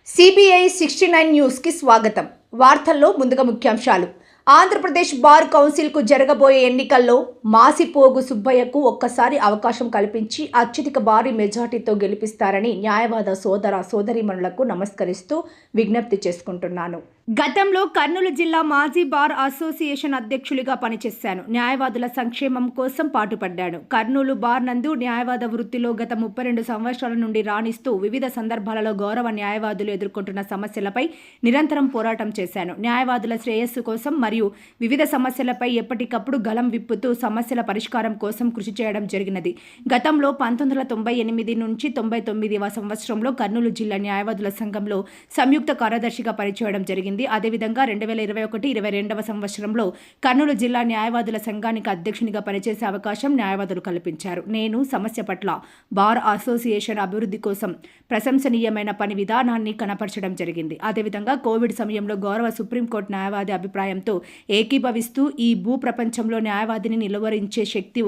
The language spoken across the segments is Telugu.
సిబిఐ 69 న్యూస్కి స్వాగతం. వార్తల్లో ముందుగా ముఖ్యాంశాలు. ఆంధ్రప్రదేశ్ బార్ కౌన్సిల్కు జరగబోయే ఎన్నికల్లో మాసిపోగు సుబ్బయ్యకు ఒక్కసారి అవకాశం కల్పించి అత్యధిక భారీ మెజార్టీతో గెలిపిస్తారని న్యాయవాద సోదరీమణులకు నమస్కరిస్తూ విజ్ఞప్తి చేసుకుంటున్నాను. గతంలో కర్నూలు జిల్లా మాజీ బార్ అసోసియేషన్ అధ్యక్షులుగా పనిచేశాను. న్యాయవాదుల సంక్షేమం కోసం పాటుపడ్డాను. కర్నూలు బార్ నందు న్యాయవాద వృత్తిలో గత 32 సంవత్సరాల నుండి రాణిస్తూ వివిధ సందర్భాలలో గౌరవ న్యాయవాదులు ఎదుర్కొంటున్న సమస్యలపై నిరంతరం పోరాటం చేశాను. న్యాయవాదుల శ్రేయస్సు కోసం మరియు వివిధ సమస్యలపై ఎప్పటికప్పుడు గలం విప్పుతూ సమస్యల పరిష్కారం కోసం కృషి చేయడం జరిగినది. గతంలో 1998 నుంచి 99వ సంవత్సరంలో కర్నూలు జిల్లా న్యాయవాదుల సంఘంలో సంయుక్త కార్యదర్శిగా పనిచేయడం జరిగింది. అదేవిధంగా 2021-22వ సంవత్సరంలో కర్నూలు జిల్లా న్యాయవాదుల సంఘానికి అధ్యక్షునిగా పనిచేసే అవకాశం న్యాయవాదులు కల్పించారు. నేను సమస్య పట్ల బార్ అసోసియేషన్ అభివృద్ధి కోసం ప్రశంసనీయమైన పని విధానాన్ని కనపరచడం జరిగింది. అదేవిధంగా కోవిడ్ సమయంలో గౌరవ సుప్రీంకోర్టు న్యాయవాది అభిప్రాయంతో ఏకీభవిస్తూ ఈ భూ ప్రపంచంలో న్యాయవాదిని నిలువరించే శక్తి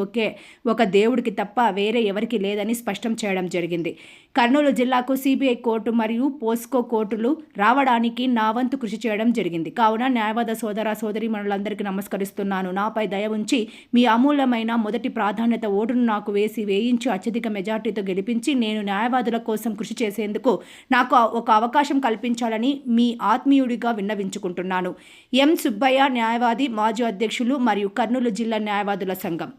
ఒక దేవుడికి తప్ప వేరే ఎవరికి లేదని స్పష్టం చేయడం జరిగింది. కర్నూలు జిల్లాకు సిబిఐ కోర్టు మరియు పోస్కో కోర్టులు రావడానికి నా వంతు కృషి చేయడం జరిగింది. కావున న్యాయవాద సోదరీమణులందరికీ నమస్కరిస్తున్నాను. నాపై దయ ఉంచి మీ అమూల్యమైన మొదటి ప్రాధాన్యత ఓటును నాకు వేయించి అత్యధిక మెజార్టీతో గెలిపించి నేను న్యాయవాదుల కోసం కృషి చేసేందుకు నాకు ఒక అవకాశం కల్పించాలని మీ ఆత్మీయుడిగా విన్నవించుకుంటున్నాను. ఎం. సుబ్బయ్య, న్యాయవాది, మాజీ అధ్యక్షులు మరియు కర్నూలు జిల్లా న్యాయవాదుల సంఘం.